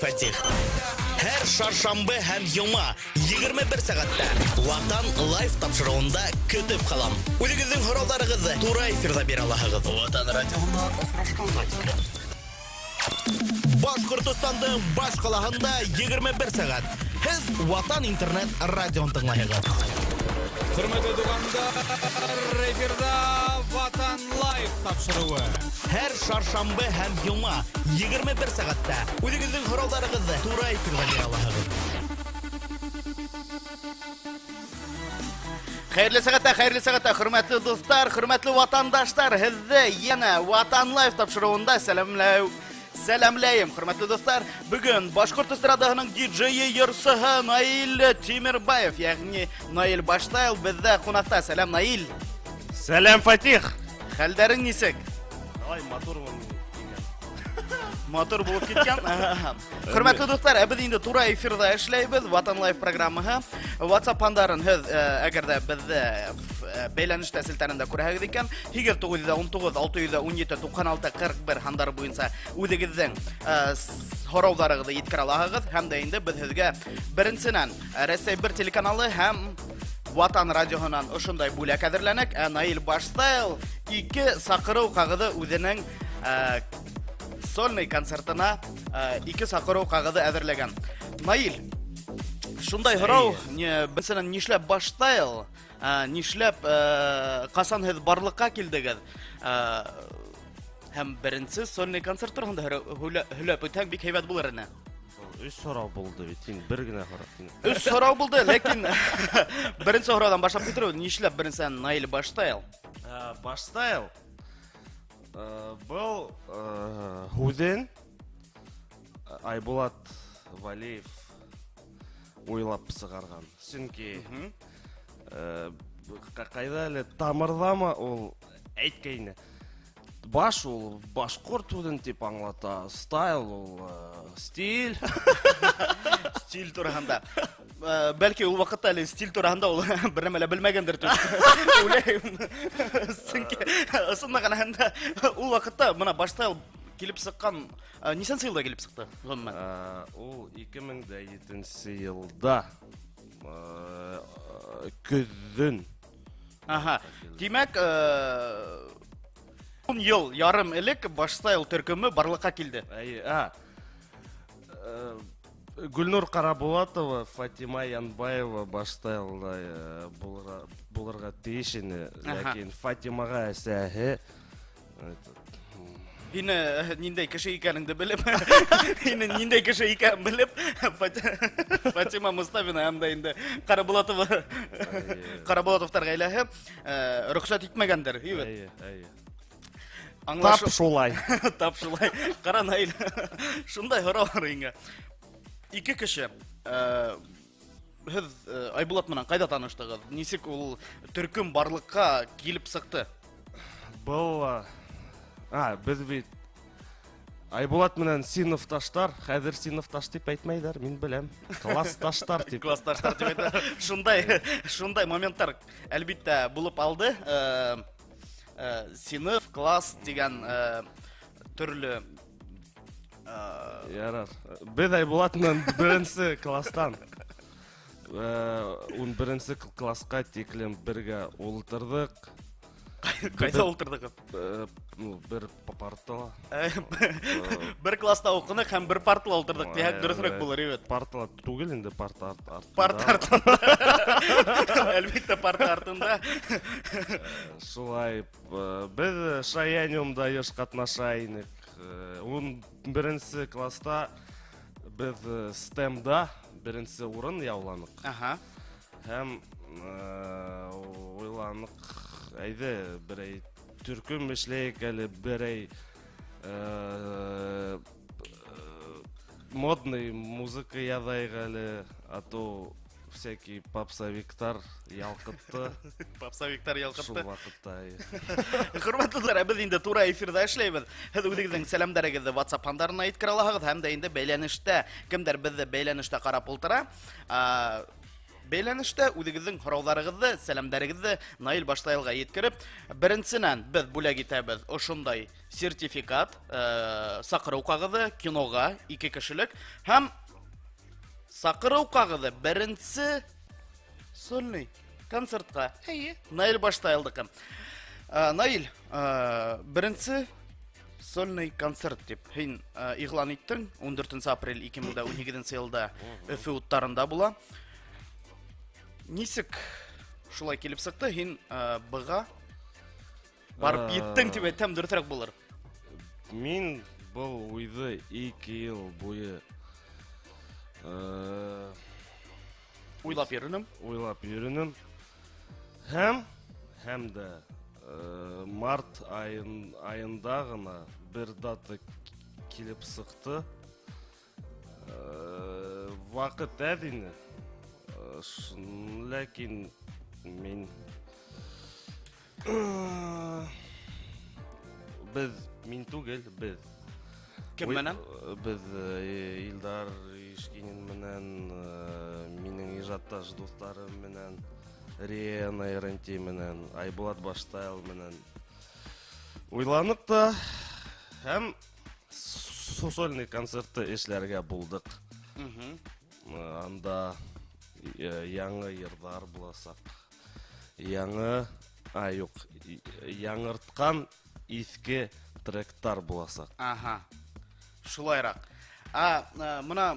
Фатих. Her шаршамбы һәм йома 21 сәгатьтә Ватан лайф тапшыруында көтеп калам. Үзегезнең хораларыгызны туры эфирда бирә аласыз. Ватан радиоһында осрашканга тиклем. Башкортостандың баш калаһында 21 сәгать. Һез Ватан интернет радионы тыңлайсыз. Хөрмәтле дугандар, эфирда Ватан лайф тапшыруы. Her шаршамбы һәм йома 21 сәгатьтә үзегезнең хораларыгызны туры эфирда бирә аласыз. Хәерле сәгатьтә, хөрмәтле дуслар, хөрмәтле ватандашлар, һезне яна Ватан лайф тапшыруында сәламләйем, хөрмәтле дуслар. Бүген Башкорт эстрадаһының диджее йорсыһы Наил Тимербаев, ягъни Наил Баштайл бездә кунакта. Сәлам, Наил. Сәлам, Фатих. Хәлдәрең нисек? Ай, Мотор булып киткән. Хөрмәтле дуслар, без инде туры эфирда эшләйбез. Ватан лайф программаһы. WhatsApp андарын һез әгәр дә бездә бәйләнеш тәсилтәрендә күрәһегез икән, 2919-617-96-41 хандар буенча үзегезнең хораударыгызны yetkерә аласыз. Һәм дә инде без сезгә беренчедән Россия 1 телеканалы һәм Ватан радиоһынан ошондай бүләк әзерләнәк. Наил Баштайл 2 сакыру кагыды үзенең сольный концертына 2 сакыру кагыды әзерләгән. Наил, шундай һорау, берсеннән нишләп Баштайл, нишләп касан һез барлыкка килдегез? Һәм беренче сольный концерт турында һөйләп үтәң бик һәйбәт булыр иде. Үз сорау булды бит, бер генә һорау. Үз сорау булды, ләкин беренче сораудан башлап китерү, нишләп беренчедән Наил Баштайл? Баштайл был Худен Айбулат Валиев уйлап сыгарган. Чөнки кайда әле тамырдамы ул әйткәйне. Баш ул башкорт Худен дип аңлата, стайл ул стиль. Стиль турында. Бәлки ул вакытта әле стиль турында ул бернәмә белмәгәндер түгел. Уйлыйм. Чөнки ысыннаганда ул вакытта моны Баштайл килеп сыккан, нисәнче елда килеп сыкты? Гомумән. Ул 2007 елда көҙҙөн. Димәк, 10 ел ярым элек Баштайл төркеме барлыкка килде. Гүлнур Карабулатова, Фатима Янбаева Баштайлда булырга тиеш ине, ләкин Фатимага әсәһе Ниндәй кеше икәнеңде белеп, ниндәй кеше икәнен белеп, Фатима Мустафина һәм дә инде Карабулатовтар гаиләһе рөхсәт итмәгәндер, егет. Тап шулай. Тап шулай. Кара, Наил, шундай һорау бар инде. 2 кеше. Һез Айбулат менән кайда таныштыгыз? Нисек ул төркем барлыкка килеп сыкты? Был без бит Айбулат менән сыйныфташтар, хәзер сыйныфташ дип әйтмәйдәр, мин беләм. Классташтар дип. Классташтар дип әйтә. Шундай моменттар әлбиттә булып алды. Сыйныф, класс дигән төрле ярар. Без Айбулат менән беренче класстан 11-нче класска тиклем бергә ултырдык. Кайда ултырдыгыз? Бер партала. Бер класста укынык һәм бер партала ултырдык. Дигән дөресрәк булыр иде. Партала түгел инде, парта артында. Әлбиттә парта артында. Шулай без шаяниумда еш катнаша инек. 11-нче класста без стемда беренче урын яуланык. Һәм уйланык, әйдә берәй төркем эшләйек әле, берәй модный музыка язайык әле, а то всякий попсовиктар ялкытты. Попсовиктар ялкытты. Шул вакытта. Хөрмәтлеләр, без инде туры эфирда эшләйбез. Һез үзегезнең сәламнәрегезне WhatsApp андарын айткыра аласыз, һәм дә инде бәйләнештә, кемдер безне бәйләнештә карап ултыра. бәйләнештә үдегезнең һорауларыгызны, сәламнәрегезне Наил Баштайлга yetkереп, беренчедән без бүләк итәбез ошондай сертификат, сакыру кагызы кинога 2 кешелек һәм сакыру кагызы беренче сольный концертка. Наил Баштайлдыкы. Наил, беренче сольный концерт дип һин игълан иттең 14 апрель 2012 елда Өфе уттарында була. Нисек шулай килеп сыкты? Һин быга барып еттең дип әйтәм дөресрәк булыр. Мин был уйды 2 ел буе Уйлап йөренем. Йөренем. Һәм дә март айында гына бер дата килеп сыкты. Вакыт әдине. Ләкин мин мин түгел, без. Кем менән? Без Илдар Ишкинин менән, минең иҗатташ дусларым менән, Рена Эренти менән, Айбулат Баштайл менән уйланык та һәм сольный концертты эшләргә булдык. Анда яңа йырдар буласак. Яңырткан иске тректар буласак. Ага. Шулайрак. Мына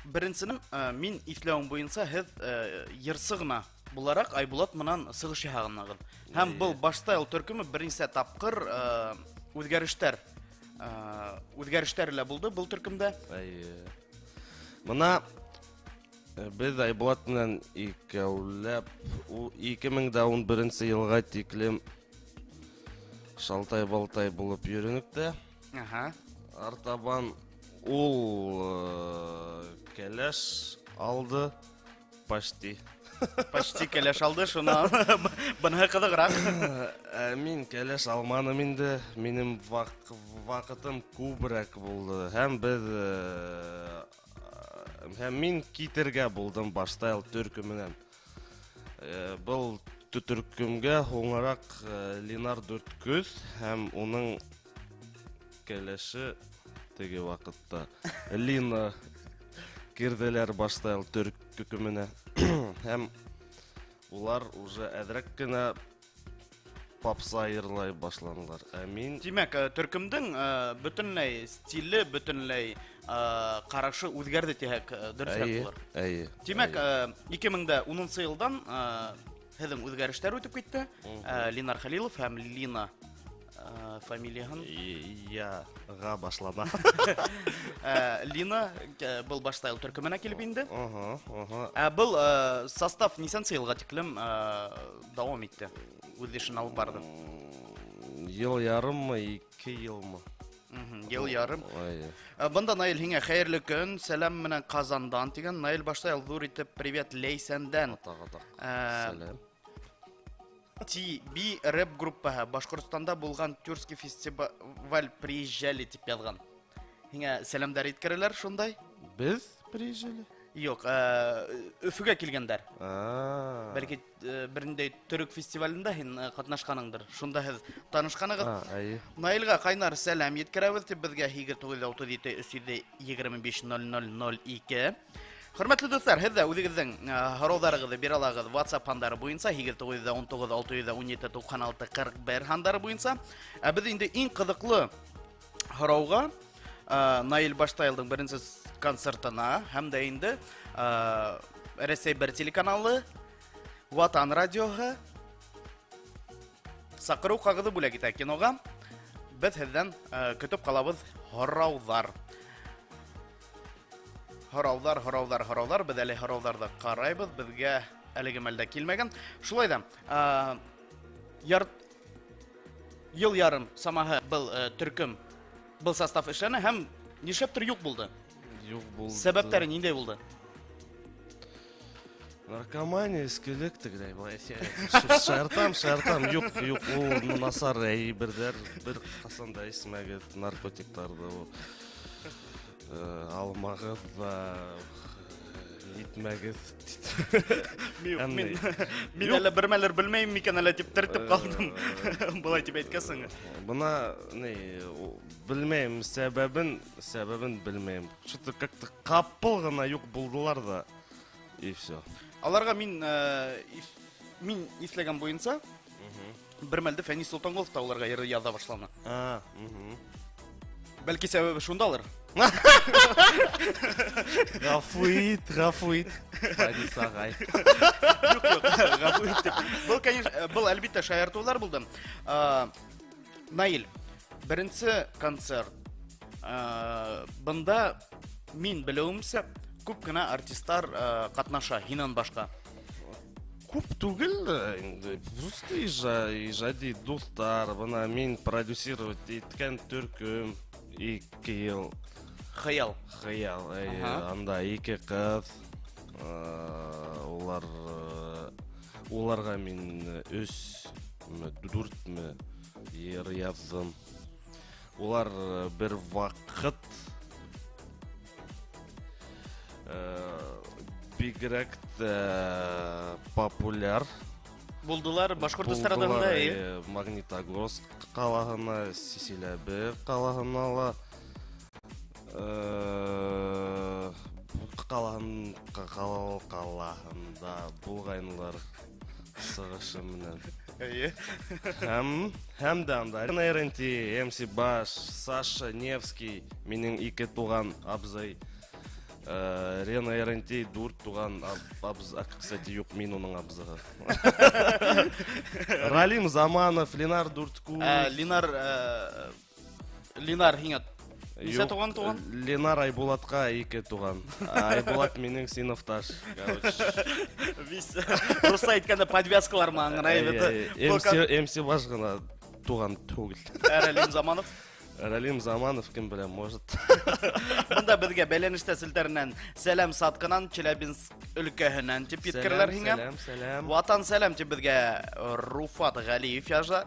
беренчедән мин исләвем буенча һез йырсы гына буларак Айбулат менән сыгыш яһагыннагыз. Һәм бу Баштайл төркеме беренче тапкыр үзгәрештәр булды бу төркемдә. Мына Без Айбулат менән икәүләп 2011 елга тиклем шалтай-балтай булып йөренек тә. Артабан ул кәләш алды почти. Почти кәләш алды, шуны быны кызыграк. Мин кәләш алманым инде, минем вакытым күбрәк булды. Һәм мин китергә булдым Баштайл төркеменнән. Был төркемгә хоңарак Линар Дүрткүз һәм уның кәләше теге вакытта Лина кирделәр Баштайл төркеменә. Һәм улар уже әдрәк кенә попса йырлай башланылар. Мин Димәк, төркемнең бөтенләй стиле, бөтенләй карашы үзгәрде тиһәк, дөресрәк булыр. Димәк, 2010 елдан һезнең үзгәрештәр үтеп китте. Линар Хәлилов һәм Лина фамилияһын га башлана. Лина был Баштайл төркеменә килеп инде. Был состав нисәнче елга тиклем дәвам итте. Үз эшен алып барды. Ел ярыммы, 2 елмы? Ел ярым. Бында Наил һиңә хәерле көн, сәлам менән Казандан дигән. Наил Баштайл зур итеп привет Лейсәндән. Сәлам. TB рэп группаһы Башкортстанда булган Тюркский фестиваль приезжали дип язган. Һиңә сәламдар иткерәләр шундай? Без приезжали? Юк, Өфөгә килгәндәр. Бәлки бернидә төрек фестивалендә һин катнашканыңдыр. Шунда һез танышканыгыз. Наилга кайнар сәлам yetkерәбез дип безгә 2937-325-0002. Хөрмәтле дуслар, һез дә үзегезнең һорауларыгызны бирә аласыз WhatsApp хандары буенча 2919-696-41 хандары буенча. Без инде иң кызыклы һорауга Наил Баштайлдың беренче концертына һәм дә инде Рәсәй бер телеканалы Ватан радиоһы сакыру кагызы бүләк итә кинога. Без һездән көтеп калабыз һораулар. Һораулар, без әле һорауларда карайбыз, безгә әлеге мәлдә килмәгән. Шулай да, ел ярым самаһы был төркем, был состав эшләнә һәм нишләптер юк булды. Юк булды. Сәбәпләре ниндәй булды? Наркомания, эскелек тегеләй булай. Шартам, юк, ул насар әйбердәр, бер касан да исмәгә наркотикларды алмагыз да Итмәгез. Мин әле бер мәлер белмәйм микән әле дип тертеп калдым. Булай дип әйткәнсең. Бuna bilmeyim sebebin bilmeyim. Что-то как-то капыл гына юк булдылар да и все. Аларга мин исләгән буенча бер мәлдә Фәнис Солтанкулов та аларга яза башланы. Бәлки сәбәбе шундалыр. Гафуит. Фәнис агай. Юк, гафуит дип. Бу, конечно, бу әлбиттә шаяртулар булды. Наил, беренче концерт. Бында мин белүемчә күп кенә артистлар катнаша, һиннән башка. Күп түгел инде. Просто иҗади дуслар, бuna мин продюсировать иткән төркем 2 ел. Хыял. Анда 2 кыз. Уларга мин 3-4 yer яздым. Улар бер вакыт бигрәк популяр Булдылар Башкорт эстрадасында. Магнитогорск калаһына, Силәбе калаһына калаһында булганнар сыгышы менән. Һәм дә анда РНТ, МС Баш, Саша Невский, минең 2 туган абзый. Рена РНТ 4 туган абзый, кстати, юк, мин уның абзыгы. Ралим Заманов, Ленар Дуртку. Ленар һиңа нисә туган? Ленар Айбулатка 2 туган. Айбулат минең сыйныфташ. Рус әйткәндә подвязкалар маңгына. МС Баш гына туган түгел. Ралим Заманов кем белә, может. Монда безгә бәйләнештә селтәреннән сәлам Сатканан, Челябинск өлкәһеннән дип иткерләр һиңа. Сәлам. Ватан сәлам дип безгә Руфат Галиев яза.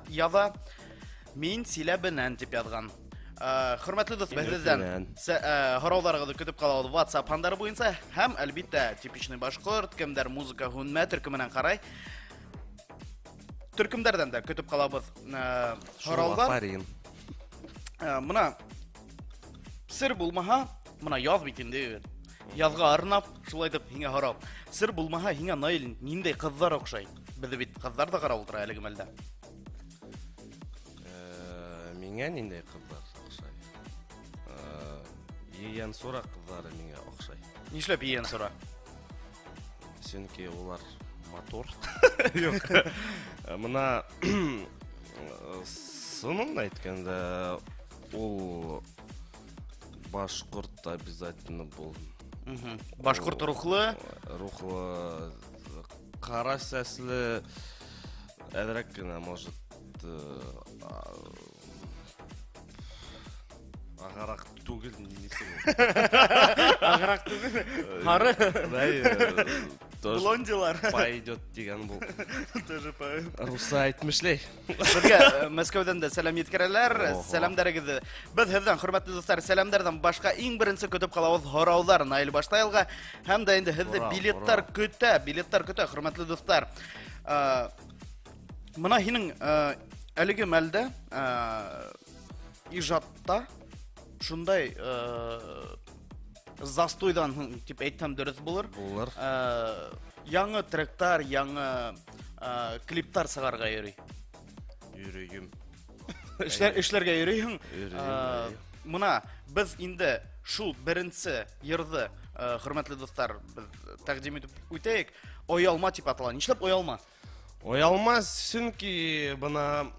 Мин Силәбеннән дип язган. Хөрмәтле дуслар, бездән һорауларыгызны көтеп калабыз WhatsApp хандары буенча һәм әлбиттә типичный башкорт, кемдер музыка һөнәр төркеменнән карай. Төркемдәрдән дә көтеп калабыз һораулар. Мына сер булмаһа, мына яз бит инде. Язга арнап, шулай дип һиңа һорау. Сер булмаһа, һиңа Наил ниндәй кызлар охшай? Бездә бит кызлар да карап утыра әлеге мәлдә. Миңа ниндәй кызлар охшай? Ейән сура кызлары миңа охшай. Нишләп ейән сура? Чөнки улар мотор. Юк. Мына сынын әйткәндә ул башкорт обязательно бул. Башкорт рухлы, кара сәсле, әдрәк кенә, может, агарак түгел нисең. Агарак түгел. Хары. Блондилар. Пойдет дигән бул. Тоже по. Руса әйтмешләй. Безгә Мәскәүдән дә сәлам yetkерәләр. Сәламнарыгызны без һездән, хөрмәтле дуслар, сәламнардан башка иң беренче көтеп калабыз һораулар Наил Баштайлга һәм дә инде һезне билетлар көтә, хөрмәтле дуслар. Мына һинең әлеге мәлдә иҗатта шундай застойдан дип әйтсәм дөрес булыр. Яңа тректар, яңа клиптар сыгарга йөри. Йөрегем. Эшләргә йөрийһең. Мына без инде шул беренче йырды, хөрмәтле дуслар, тәкъдим итеп үтәйек. Оялма дип атала. Нишләп оялма? Оялма, чөнки бына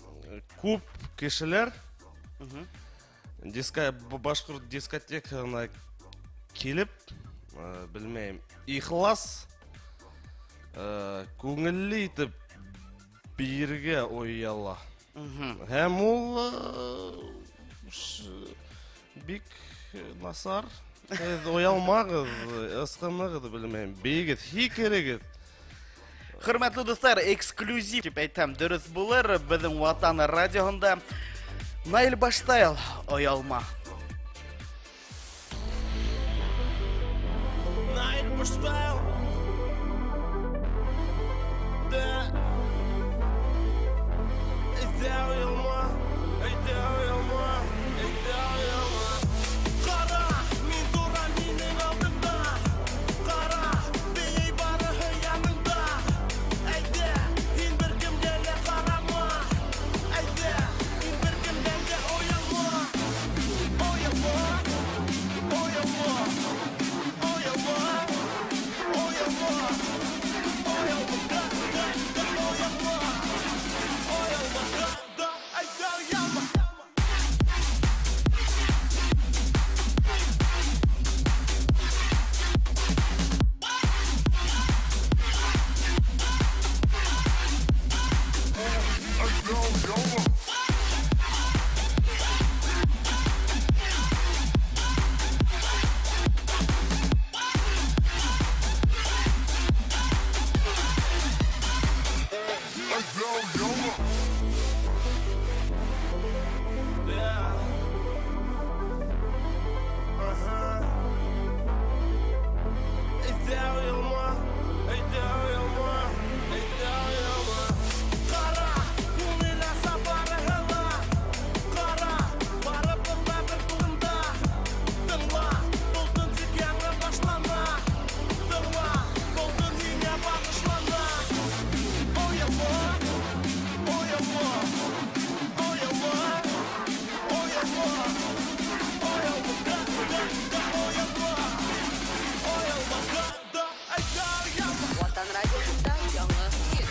күп кешеләр башкорт дискотекасына килеп, белмәйм, ихлас, күңелле итеп биргә ояла. Һәм ул бик насар. Оялмагыз, ысқыныгыз, белмәйм, бигез, хикерегез. Хөрмәтле дуслар, эксклюзив дип әйтәм, дөрес булыр. Безнең Ватан радиоһында Наил Баштайл, оялма. style. Ватан радиосында яңа хит.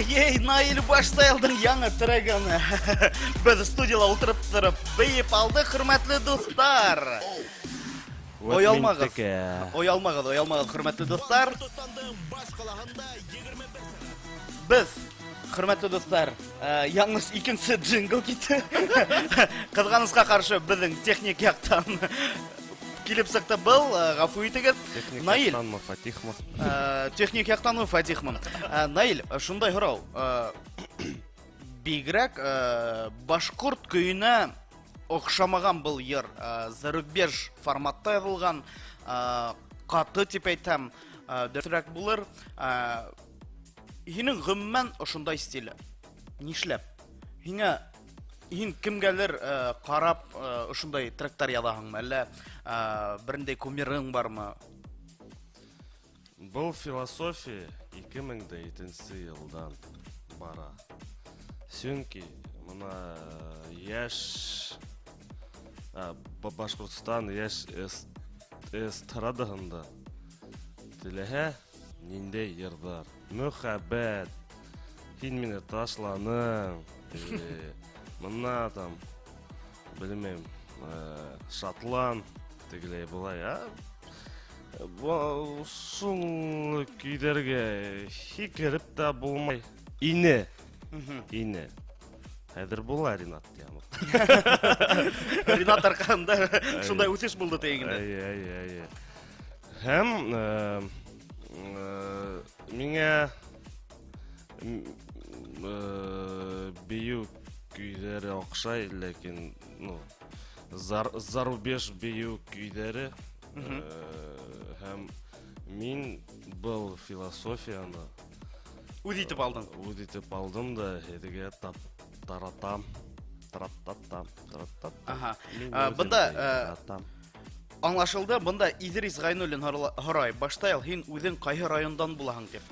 Ей, Наил Баштайлдың яңа трегін біз студияла отырып тұрып бейіп алды, құрметлі достар. Оялмағыз, құрметлі достар. Біз, құрметлі достар, яңыз икінсі джингл кетті. Қызғанысқа қаршы біздің техник яқтан келіп сақты бұл, ғафу етігіз. Наил. Техник яқтан Фатихмын. Наил, шундай ғырау. Бигрәк башқұрт күйіне оқшамаған бұл ер. Зарубеж форматта еділған, қаты теп айтам, дөртірәк бұлыр. Хинің ғыммен шундай стилі. Нишләп? Хин кімгәлер қарап ұшындай тректар ядағың, әлі біріндей көмерің бар ма? Бұл философия 2002 елдан бара. Сөнки, мұна еш Башқұртстан еш эстрадығында тілігі нендей ердар. Мүхәбәт, хин мені ташланың, мұна там, білмем, шатлан, тегілей бұлай, Шул күйдерге хикеріп та болмай. Ине. Әдір бұл Ринат ямық. Ринат арқанда шундай өтеш болды тегінде. Хәм меңе бию күйдері оқшай, лекен зарубеж бию күйдері. Хәм мен бұл философияны Үдетіп алдым да едіге таратам. Бұнда аңлашылды, бұнда Идрис Ғайнуллин Хорай, Баштайл, хин үдің қайы райондан бұлағың деп?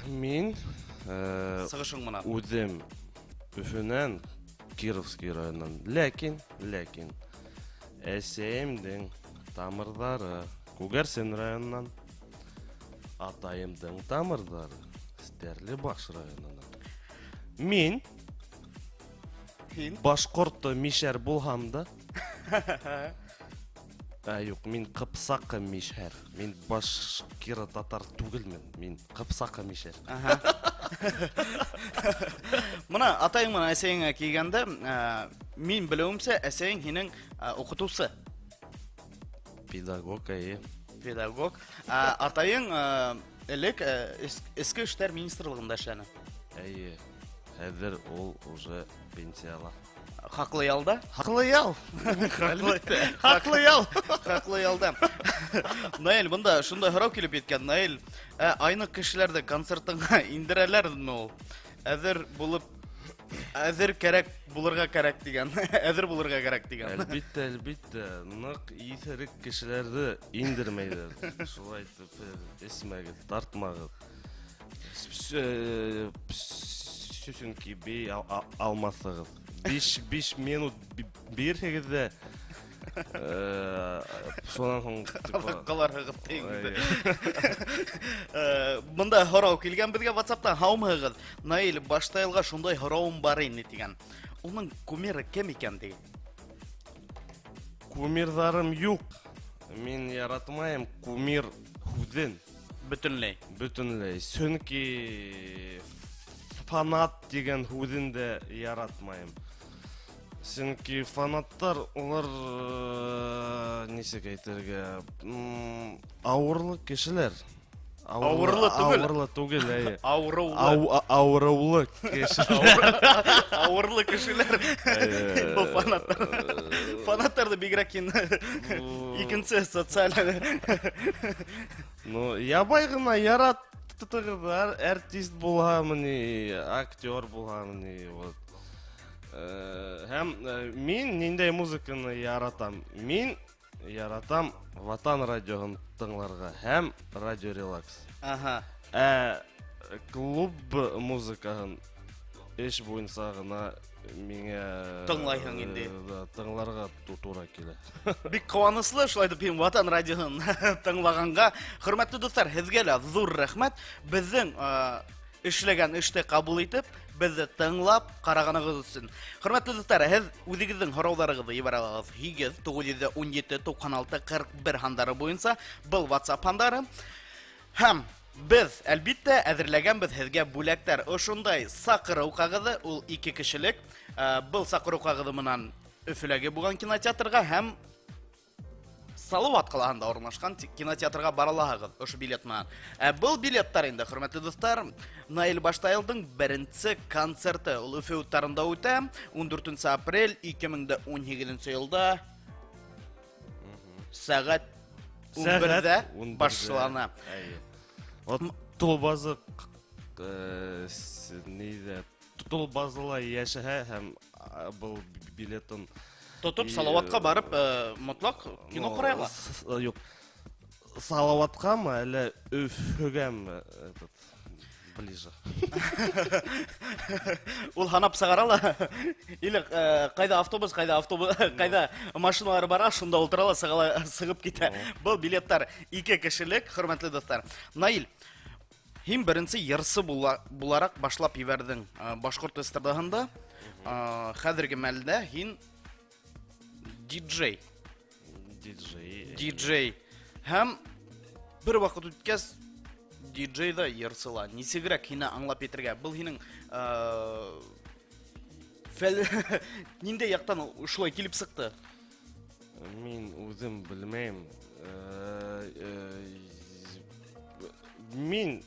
Мен Сығышың мұна? Үдім Үфінен Кировский райондан. Ләкин әсейімдің тамырдары Күгәрсен районынан, атайымдың тамырдары Стерлі Баш районынан. Мен башқұртты мишер болғамда Юк, мин Кыпсакы Мишәр. Мин башкира татар түгелмен. Мин Кыпсакы Мишәр. Мына атайыңмын әсәйеңә килгәндә, мин беләүемсә, әсәйең һинең укытучы, Педагог, педагог. Атайың элек эске эшләр министрлыгында эшләне. Хәзер ул уже пенсияла. Хаклы ялда? Хаклы ял. Хаклы ял. Хаклы ялда. Наил, монда шундай һорау килеп еткән. Наил, айны кешеләрдә концертыңа индерәләрме ул? Әзер булып, әзер кирәк булырга кирәк дигән. Әзер булырга кирәк дигән. Әлбиттә, нык исерек кешеләрне индермәйләр. Шулай итеп, эсмәгез, тартмагыз. Чөнки бей алмасыгыз. 5 минут бирһегез дә шуннан соң Каларыгыз тегез. Монда һорау килгән безгә WhatsApp-та. Һаумыгыз. Наил, башта елга шундай һораум бар инде дигән. Уның кумиры кем икән дигән. Кумирларым юк. Мин яратмайм кумир худен. Бөтенләй. Чөнки фанат дигән худен дә яратмайм. Чөнки фанаттар улар ничек әйтергә, авырлы кешеләр. Авырлы түгел. Авырлы кешеләр. Авырлы кешеләр. Бу фанаттар. Фанаттар да бигрәк икенче социаль. Ну, ябай гына яраттыгыз, артист булганмыни, актер булганмыни, вот. Һәм мин ниндәй музыканы яратам? Мин яратам Ватан радиоһын тыңларга һәм Радио Релакс. Клуб музыкаһын эш буенча гына миңа Тыңлайһың инде. Тыңларга туры килә. Бик куанычлы шулай дип Ватан радиоһын тыңлаганга. Хөрмәтле дуслар, сезгә дә зур рәхмәт. Безнең эшләгән эште кабул итеп, безне тыңлап караганыгыз өчен. Хөрмәтле дуслар, һез үзегезнең һорауларыгызны ибарагыз 8-917-96-41 хандары буенча был WhatsApp хандары. Һәм без әлбиттә әзерләгәнбез сезгә бүләктәр. Ошондай сакыру кагызы, ул 2 кешелек. Был сакыру кагызы менән Өфөләге булган кинотеатрга һәм Салават калаһында урнашкан кинотеатрга баралаһыгыз ошо билет менән. Был билеттар инде, хөрмәтле дуслар, Наил Баштаевның беренче концерты ул Уфа утарында үтә, 14 апрель 2018 елда сәгать 11-дә башлана. Вот Тулбазы нидә? Тулбазыла яшәһә һәм был билетын Тотып Салаватка барып, мотлак кино карайга. Юк. Салаваткамы, әле Өфөгәме, этот ближе. Ул ханап сыгарала. Или кайда автобус, кайда машиналар бара, шунда утырала, сыгып китә. Был билеттар 2 кешелек, хөрмәтле дуслар. Наил, һин беренче йырсы буларак башлап ибәрдең башкорт эстрадасында. Хәзерге мәлдә һин диджей. Һәм бер вакыт үткәс диджейда йырсыла. Нисегрәк һине аңлап етергә? Был һинең ниндәй яктан шулай килеп сыкты? Мин үзем белмәйм. Мин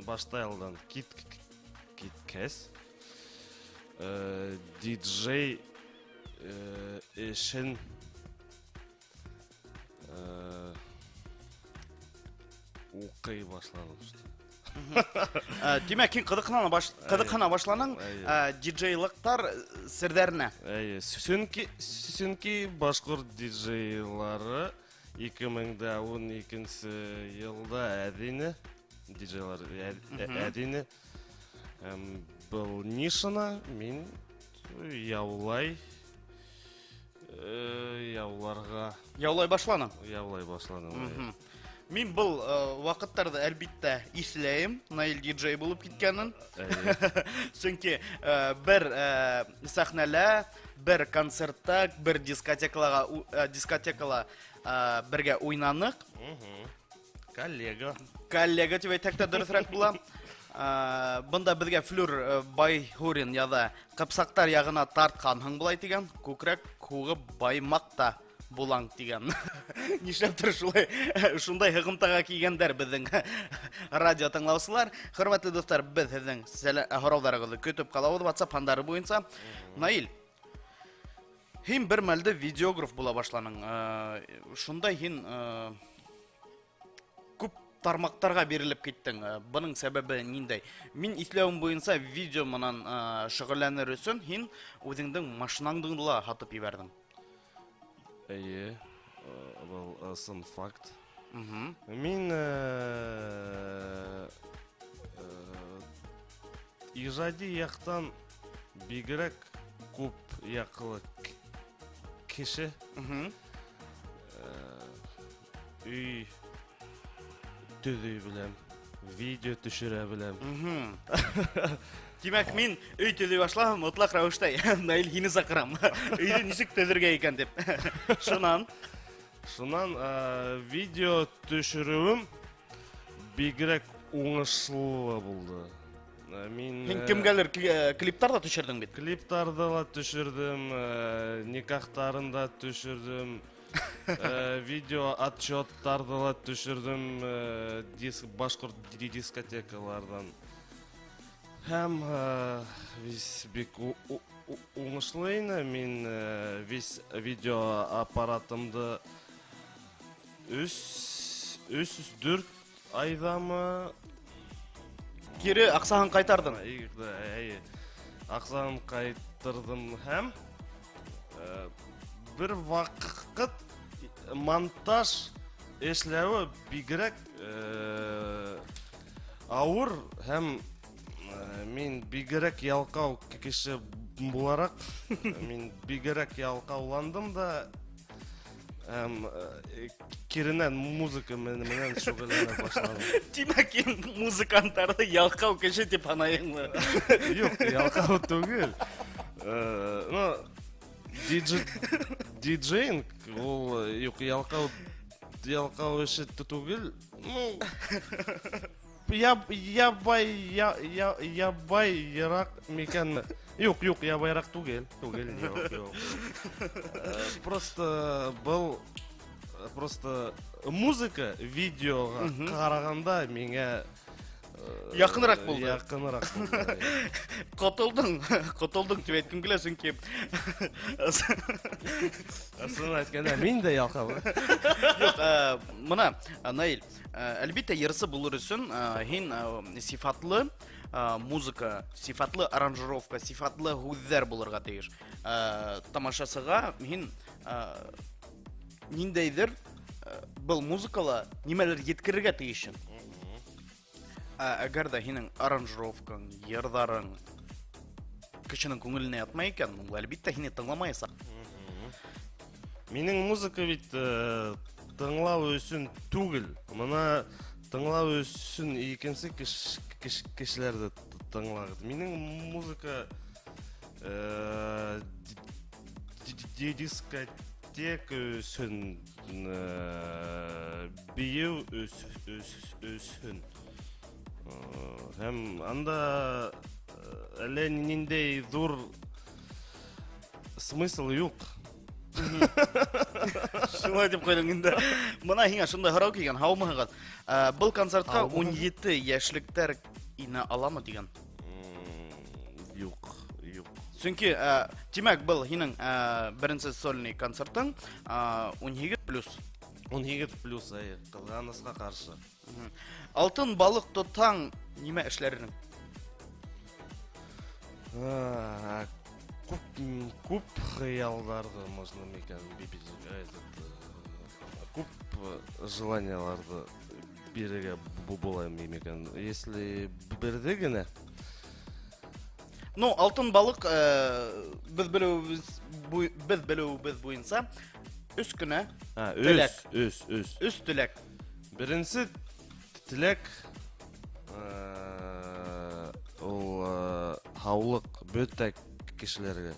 башта елдан киткәс диджей эшен укый башладым. Димәк, һин кыдыкхана башланың диджейлыктар сердәренә. Чөнки башкорт диджейлары 2012 елда әдине диджейлар әдине был нишана мин яулай Яулай башланың. Мин был вакыттарда әлбиттә исләйм, Наил диджей булып киткәнен. Чөнки бер сәхнәлә, бер концертта, бер дискотекала бергә уйнанык. Коллега. Коллега тип әйтсәк тә дөресрәк була. Бында безгә Флюр Байхурин яда кыпсактар ягына тартканһың булай дигән, күкрәк кугы баймакта булаң дигән. Нишләптер шундай хыгымтага килгәндәр безнең радио тыңлаучылар. Хөрмәтле дуслар, без сезнең сорауларыгызны көтеп калабыз WhatsApp хандары буенча. Наил, һин бер мәлдә видеограф була башланың. Шундай һин күп тармактарга берилеп киттең. Буның сәбәбе ниндәй? Мин исләвем буенча видео менән шөгыльләнер өчен һин үзеңнең машинаңды ла һатып ибәрдең. Әйе, был сын факт. Мин ижади яктан бигрәк күп яклы кеше. Үй төзүй беләм, видео төшерә беләм. Димәк, мин өй төзүй башлаган мотлак рәвештә Наил һине сакырам. Өйне ничек төзергә икән дип. Шуннан видео төшерүем бигрәк уңышлы булды. Һин кемгәлер клиптар да төшердең бит. Клиптарда ла төшердем, никахтарында төшердем, видео отчеттарда ла төшердем, башкорт дискотекалардан. Һәм весь бик уңышлы ине. Мин весь видео аппаратымды 3-4 айдамы Кире аксаһын кайтардың. Аксаһын кайтырдым һәм бер вакыт монтаж эшләве бигрәк авыр һәм мин бигрәк ялкау кеше буларак мин бигрәк ялкауландым да киренән музыка менән шөгыльләнә башладым. Димәк, музыкантларны ялкау кеше дип санайыңмы? Юк, ялкау түгел. Диджейнг ул юк, ялкау эше түгел. Я байрак микәнме? Юк, я байрак түгел. Юк. Просто музыка видеога караганда миңа Якынрак булды. Якынрак булды. Котылдың дип әйткән килә, чөнки Асын әйткәндә мин дә ялкау. Юк, мына Наил, әлбәттә ярсы булыр өчен һин сифатлы музыка, сифатлы аранжировка, сифатлы хүзләр булырга тиеш. Тамашасыга һин ниндәйдер был музыкала нимәләр yetkерергә тиешен. Әгәр дә һинең аранжировкаң, йырдарың кешенең күңеленә ятмый икән, ул әлбәттә һине тыңламайса. Минең музыка бит тыңлау өчен түгел. Моны тыңлау өчен икенче кешеләрдә тыңлагыз. Минең музыка дискотека өчен бию өчен. Һәм анда әле ниндәй зур смысл юк. Шулай дип куйдың инде. Мына һиңа шундай һорау килгән, һаумыгыз. Был концертка 17 яшьлектәр инә аламы дигән. Юк. Чөнки, димәк, был һинең беренче сольный концертың 17+. 17+, әйе, кызганычка каршы. Алтын балык тотсаң, нимә эшләрең? Күп хыялларды, можно микән, күп желанияларды бирергә була микән. Если берде генә. Ну, алтын балык без белүбез буенча үз кенә теләк. Үз теләк. Беренче теләк ул һаулык бөтә кешеләргә.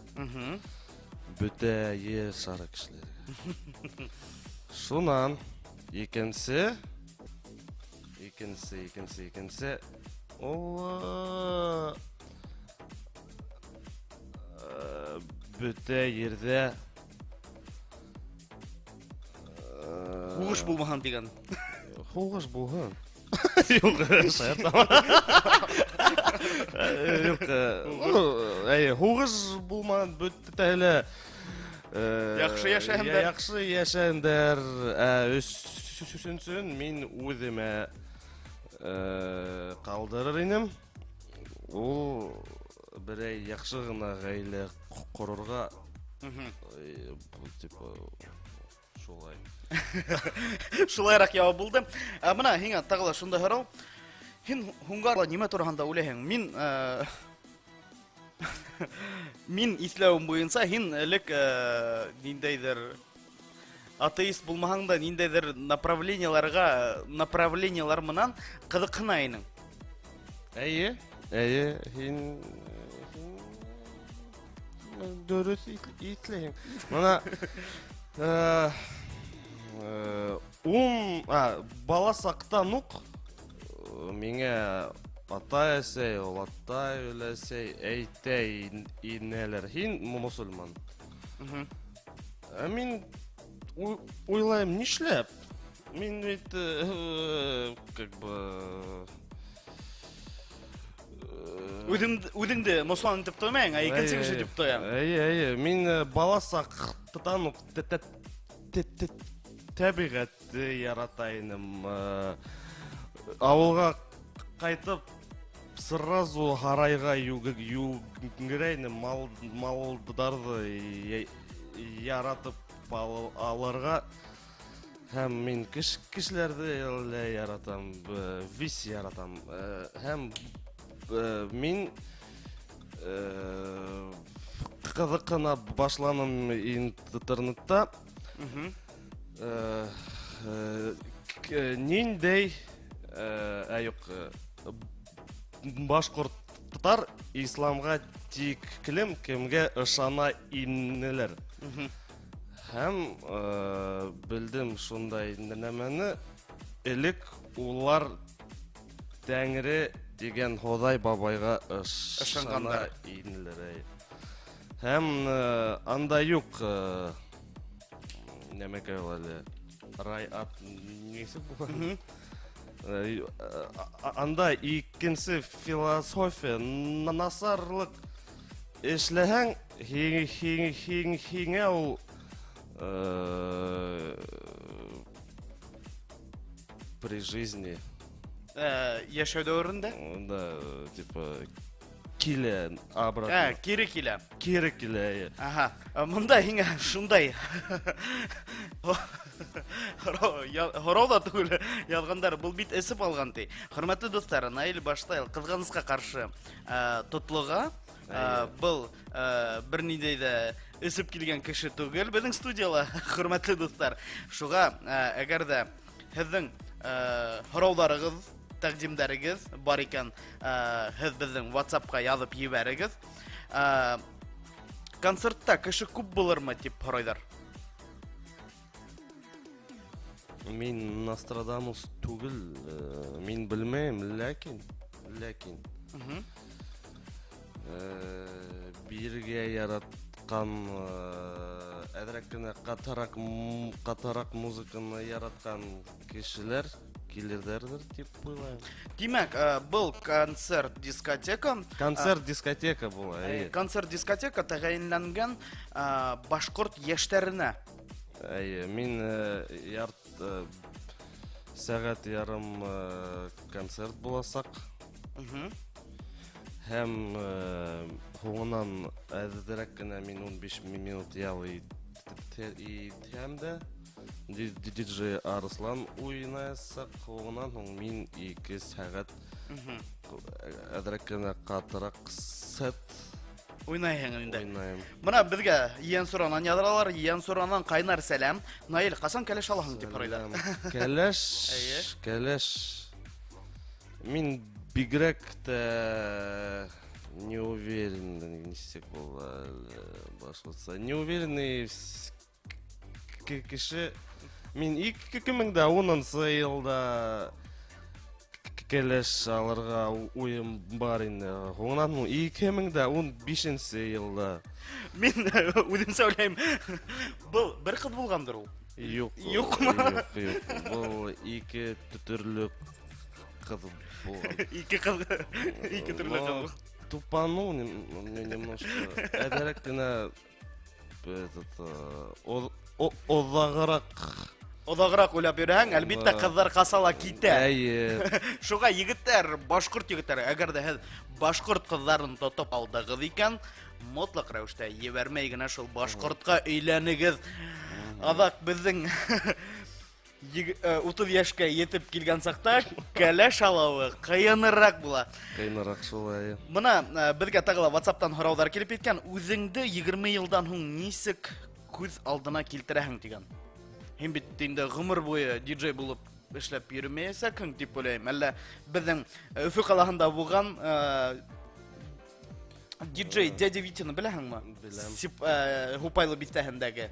Бөтә ер шары кешеләргә. Шунан икенсе ул бөтә ердә Хуш булмаган дигән. хугыш булһын. Юк, шаяртам. Юк, хугыш булмаган бөтәле Яхшы яшәһендер. Яхшы яшәһендер. Өсенсен мин үземә калдырыр идем. Ул берәй яхшы гына гаилә корырга типа шулай. Шулайрак явап булды. Менә һиңа тагыла шунда һорау. Һин Хунгарлар нимә турында уйлыйһың? Мин исләвем буенча һин элек ниндәйдер атеист булмаһаң да ниндәйдер направлениелар менән кызыксына инең. Әйе, һин дөрес итлеһең. Менә бала сактан ук миңа ата-әсәй, өләсәй әйтә инәләр. Һин мусульман. Мин уйлайм, нишләп? Мин бит как бы Үдеңде мусулман итеп тоймаң, икенче кеше дип тояң. Әйе, мин бала сактан ук табигатьте ярата идем. Авылга кайтып сразу харайга югерәйне малдарды яратып алырга һәм мин кешеләрне яратам, вис яратам. Һәм мин кызыкына башланым интернетта. Ниндәй башкортлар исламга тиклем кемгә ышана инеләр. Һәм белдем шундай нәмәне. Элек улар Тәңре дигән Ходай бабайга ышанган инеләр. Һәм анда юк нәмәкә әле рай ат несе була. Анда икенче философия насарлык эшләһәң һиңә ул при жизни Яшәү дәверендә? Да, типа килә обратно. Кире килә. Кире килә. Ага. Монда һиңа шундай. Хорова түгел язгандар, бул бит эсеп алган ти. Хөрмәтле дуслар, Наил башта кызганыска каршы тотлыга бул бернидәй дә эсеп килгән кеше түгел безнең студияла, хөрмәтле дуслар. Шуга әгәр дә һезнең хорауларыгыз, тәкъдимдәрегез бар икән, һез безнең WhatsApp-ка язып җибәрегез. Концертта кеше күп булырмы дип һорайлар. Мин Нострадамус түгел, мин белмәйм, ләкин биргә яраткан әдрәк кенә катарак музыканы яраткан кешеләр килердер дип уйлыйм. Димәк, был концерт-дискотека. Концерт-дискотека була. Концерт-дискотека тәгаенләнгән башкорт яшьләренә. Мин сәгать ярым концерт буласак. Һәм һуңнан әзрәк кенә мин 15 минут ял итәм дә диджей Арслан уйнасак, һуңнан мин 2 сәгать әзрәк кенә катырак сет Уйнайһың инде. уйнайм. Менә безгә Иян Сураннан язалар, Иян Сураннан кайнар сәлам. Наил, касан кәләш алаһың дип һорайлар. Кәләш. Мин бигрәк тә не уверен, нисек була башласа. Не уверенный кеше Мен 2010 елда келеш алырга ойым бар инде. Онан 2015 елда. Мен үзем сөйләйм. Бұл бір қыз болғандыр ул. Юк. Юк. Бұл ике түрлі кыз булган. Ике түрлі қыз. Тупанул немножко. Әдәрәк кенә Оҙағыраҡ уйлап йөрәһәң, әлбиттә ҡыҙҙар ҡасала китә. Әйе. Шуға егеттәр, башҡорт егеттәре, әгәр дә һеҙ башҡорт ҡыҙҙарын тотоп алдығыҙ икән, мотлаҡ рәүештә ебәрмәй генә шул башҡортҡа өйләнегеҙ. Аҙаҡ беҙҙең 30 йәшкә етеп килгән саҡта кәләш алыуы ҡыйыныраҡ була. Ҡыйыныраҡ шулай. Бына беҙгә тағы ла WhatsApp-тан һорауҙар килеп еткән. Үҙеңде 20 йылдан һуң нисек күҙ алдына килтерәһең тигән. Һин бит инде ғүмер буйы диджей булып эшләп йөрөмәйәсәкһең дип уйлайым. Әллә беҙҙең Өфө ҡалаһында булған диджей Дядя Витяны беләһеңме? Беләм. Һупайлы биҫтәһендәге.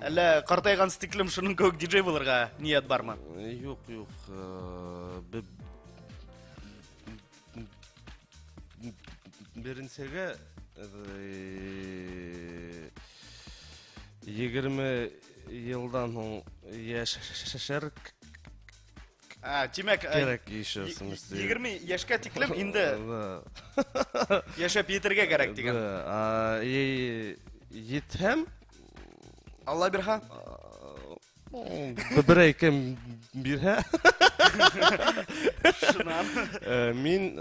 Әллә ҡартайған стиклем шуның кеүек диджей булырға ниәт бармы? Юк. Беренсегә 20 йылдан һуң яшәшәр Тимәк, кәрәк ишә, в смысле. 20 йәшкә тиклем инде яшәп етергә кәрәк дигән. Етһәм, Алла бирһә. берәй кем бирһә, Шунан. мин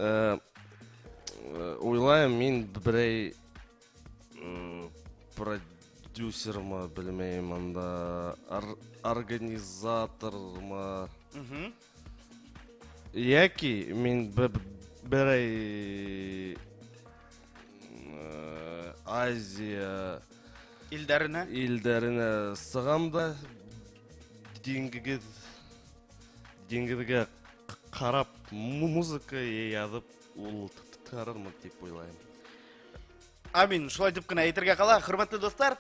уйлайым, мин берәй продюсерма, белмәйем, анда организаторма, яки мин берәй Азия илдәренә сығам да диңгеҙгә ҡарап музыка яҙып ул тарырмын дип уйлайым. Амин, шулай дип кенә әйтергә ҡала. Хөрмәтле дуҫтар,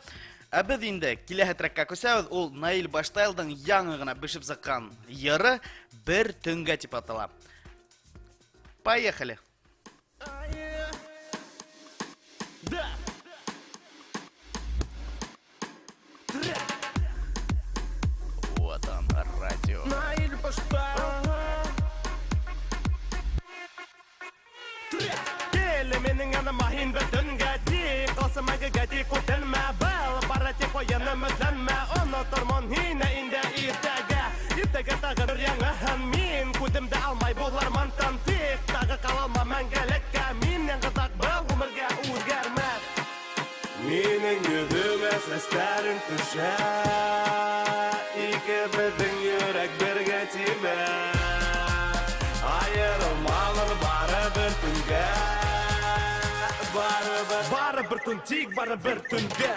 ә беҙ инде киләһе трекка күсәбеҙ. Ул Наил Баштайлдың яңы ғына бешеп сыҡҡан йыры «Бер төнгә» тип атала. Поехали! Ватан радио. Наил Баштай. Келе менің аныма һин бер төнгә тик, ҡасымайға гәти күтелмә, был бары тик ойыным өҙләнмә, онотормон һине инде иртәгә. Иртәгә тағы бер яңыһын мин, күҙемдә алмай булармын тантик, тағы ҡалалма мәңгелеккә, минең ҡыҙаҡ был ғүмергә үҙгәрмәҫ. Минең йөҙөмә сәстәрең төшә, икебеҙҙең йөрәк бергә тибә. Айырылмалыр барыбер төнгә, барыбер төн тик барыбер төнгә.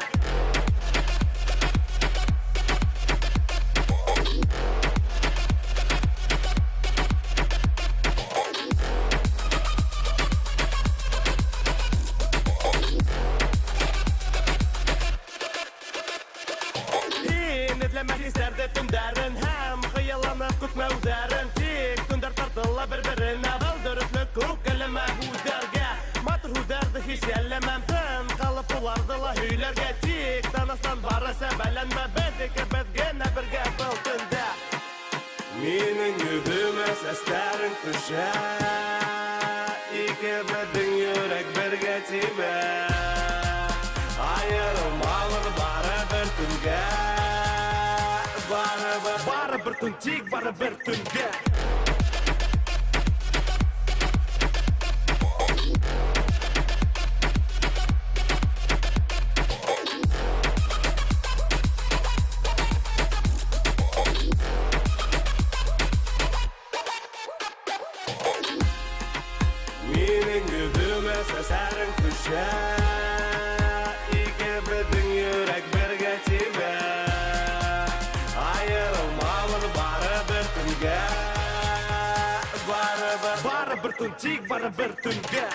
Эҙләмә хистәрҙе төндәрен һәм хыялланып көтмәүҙәрен, тик төндәр тартыла бер-беренә, был дөрөҫлөк күп кәләмә һүҙҙәргә. Матур һүҙҙәрҙе һис йәлләмәм, тын ҡалып уларҙы ла һөйләргә, тик таныстан бары сәбәләнмә, беҙ икебеҙ генә бергә был төндә. Минең йөҙөмә сәстәрең төшә, икебеҙҙең йөрәк бергә тибә. Айырылмалыр барыбер төнгә, барыбер төн тик барыбер төнгә. Минең йөҙөмә сәстәрең төшә, икебеҙҙең йөрәк бергә тибә. Айырылмалыр барыбер төнгә, барыбер төн тик барыбер төнгә.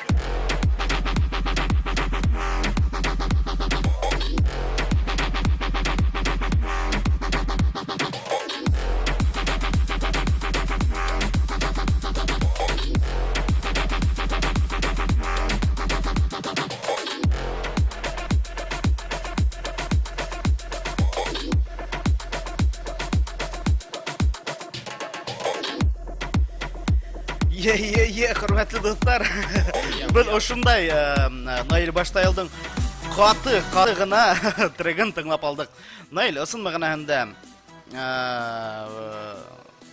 Хөрмәтле дуслар. Без ошындай Наил Баштайлдың каты гына треген тыңлап алдык. Наил ысын мәгънәһендә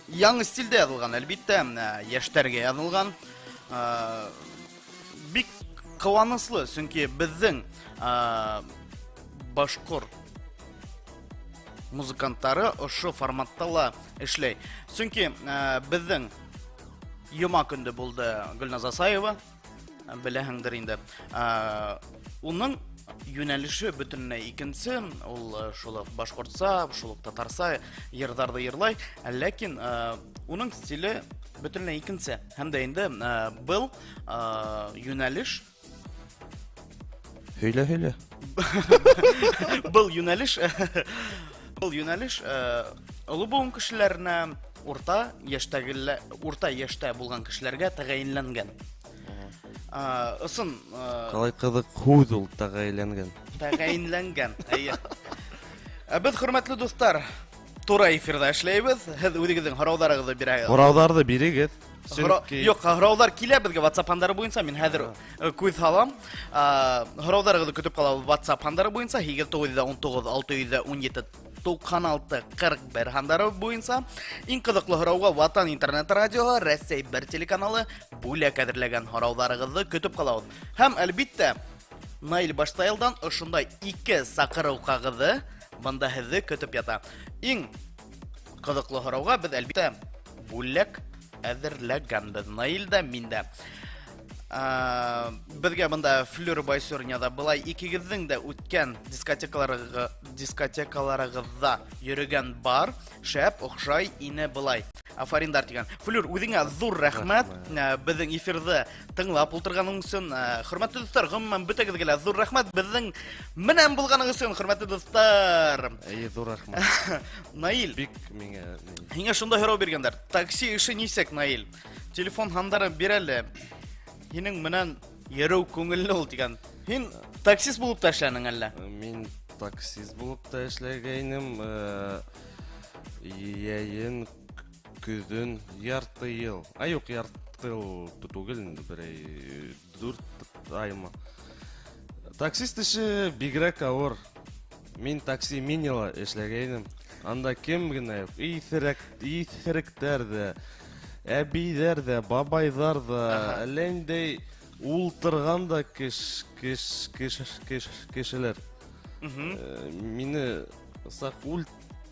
яңа стильдә язылган, әлбиттә, яшьләргә язылган. Бик кыланыслы, чөнки безнең башкорт музыкантлары ошо форматта ла эшләй. Чөнки безнең Юма көнде булды Гөлназ Асаева, беләһеңдер инде. Уның юнәлеше бөтенләй икенче, ул шул башкортса, шул татарса йырдарды йырлай, ләкин уның стиле бөтенләй икенче. Һәм дә инде был юнәлеш Һөйлә. Был юнәлеш олы буын кешеләренә урта яшьтә булган кешеләргә тәгаенләнгән. Ысын Калай кызык худ ул тәгаенләнгән. Без, хөрмәтле дуслар, туры эфирда эшләйбез. Һез үзегезнең һораударыгызны бирәгез. Һорауларны бирегез. Юк, һораулар килә безгә WhatsApp андары буенча. Мин хәзер күз салам. Һорауларыгызны көтеп калабыз WhatsApp андары буенча 819-617-96-41 һандары буенча. Иң кызыклы һорауга Ватан интернет радиоһы, Россия 1 телеканалы бүләк әзерләгән һорауларыгызны көтеп калабыз. Һәм әлбиттә, Наил Баштайлдан ошондай 2 сакыру кагызы монда һезне көтеп ята. Иң кызыклы һорауга без әлбиттә бүләк әзерләгәнбез. Наил да, мин дә. Безгә монда Флюр Байсурняда былай икегезнең дә үткән дискотекаларыгызда йөргән бар, шәп охшай ине былай. Афариндар дигән. Флюр, үзеңә зур рәхмәт. Безнең эфирдә тыңлап утырганың өчен, хөрмәтле дуслар, гомумән бөтәгезгә зур рәхмәт. Безнең менән булганыгыз өчен, хөрмәтле дуслар. Зур рәхмәт. Наил, Бик миңа. Һиңа шунда һорау биргәннәр. Такси эше нисек, Наил? Телефон хандары бирәле. Һинең менән йөрү күңелле ул дигән. Һин таксист булып та эшләнең әллә? Мин таксист булып та эшләгәйнем. Яен көзен ярты ел. Юк, ярты ел түгел, берәй 4 айма. Таксист эше бигрәк авыр. Мин такси минила эшләгәйнем. Анда кем генә юк. Исеректәр дә, әбиләр дә, бабайлар да, әлләндәй ултырганда кешеләр. Мине сак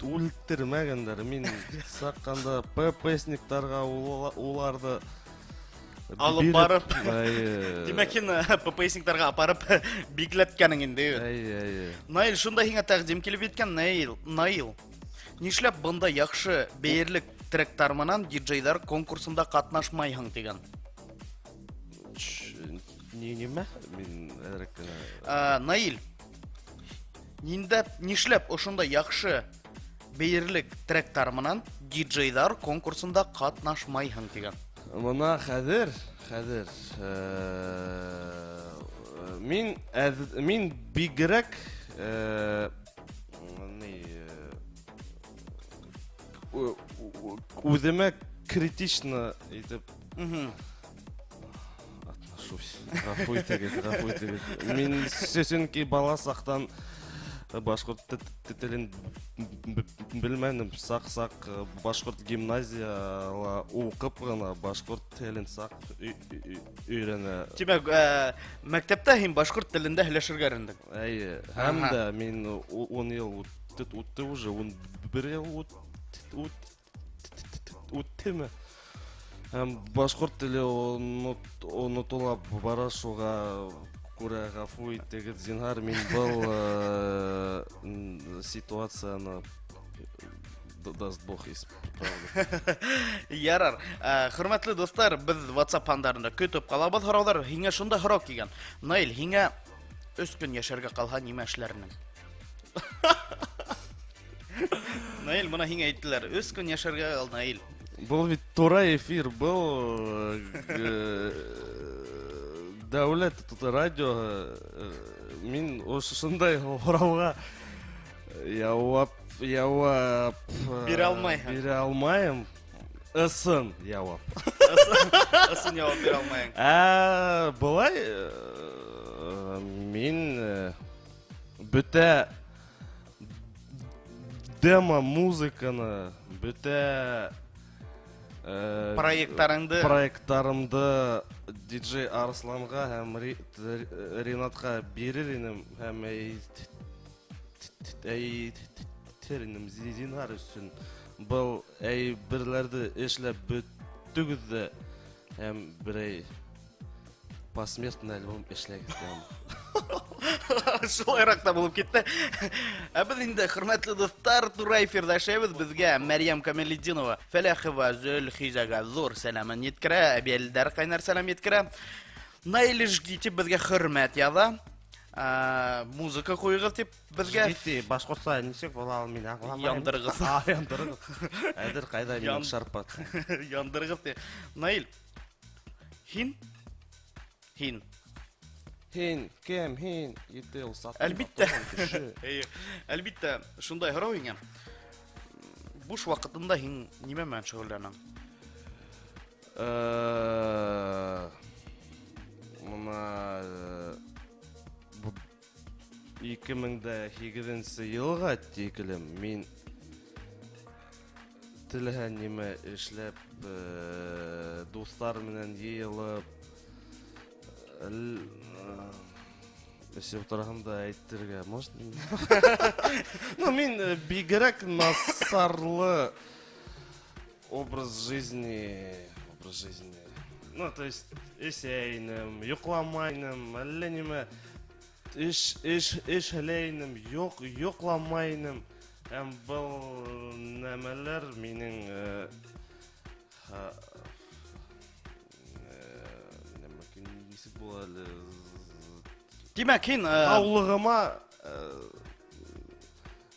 үлтермәгәндәр. Мин сакканда ППСниктарга уларды Алып барып. Димәк, ППСниктарга апарып бикләткәнең инде. Наил, шунда һиңа тәкъдим килеп иткән. Наил, нишләп бында яхшы бәерлек тректар менән диджейдар конкурсында катнашмайһың дигән. Нимә? Мин әрәккән. Наил, нишләп ошонда яхшы бәерлек тректар менән диджейдар конкурсында катнашмайһың дигән. Мона хәзер мин бигрәк үземә критично итеп отношусь. Гафу итегез. Мин сөзөнки бала сактан башкорт телен белмәдем. Сак башкорт гимназияла укып гына башкорт телен сак өйрәнә. Димәк, мәктәптә һин башкорт телендә һөйләшергә өйрәндең. Һәм дә мин 10 ел үтте уже, 11 ел үттеме. Һәм башкорт теле онытыла бара, шуга күрә гафу итегез, зинһар, мин был ситуацияны даст Бог исправлю. Ярар. Хөрмәтле дуслар, без WhatsApp хандарында көтеп калабыз һораулар. Һиңа шунда һорау килгән. Наил, һиңа 3 көн яшәргә калһа нимә эшләрнең? Наил, моны һиңа әйттеләр. 3 көн яшәргә кал, Наил. Был ведь турай эфир, был дәүләт радио. Мин ошондай һорауга явап Бирә алмайһың. Бирә алмайым. Ысын явап. Ысын жауап бере алмайың. Былай мен бүті демо музыканы, бүті проекттарымды диджей Арсланға һәм Ринатқа берер едім, һәм әйтерінім Зинар үшін бұл әйбірлерді эшләп бүттігізді, һәм бірей посмертный альбом эшләгіздім. Шулайрак та булып китте. Без инде хөрмәтле дуслар, туры эфирдә шәбез безгә Мәрьям Камалетдинова, Фәләхова Зөлхизага зур сәламын yetkерә, Әбиәлдәр кайнар сәлам yetkерә. Наил Жгити безгә хөрмәт яза. Музыка куйгыз дип безгә Жгити, башкортса ничек була ул мин аңламыйм. Яндыргыз. Яндыргыз. Әдер кайда минем шарпат. Яндыргыз ди. Наил. Хин. Хин, кем, хин, ител сат. Әлбиттә. Әлбиттә, шундай һорау иңә. Буш вакытында һин нимә белән шөгыльләнәң? Мына 2008 елга тикелем мин теләһә нимә эшләп дуслар менән йыелып Если турагында әйтергә, может? Ну, мин бигрәк насарлы образ жизни. Ну, то есть, эсәйнем, йокламайным, әллә нимә эшләйнем, йокламайным. Һәм был нәмәләр минең нисек була әле Димәк, һин Аулыгыма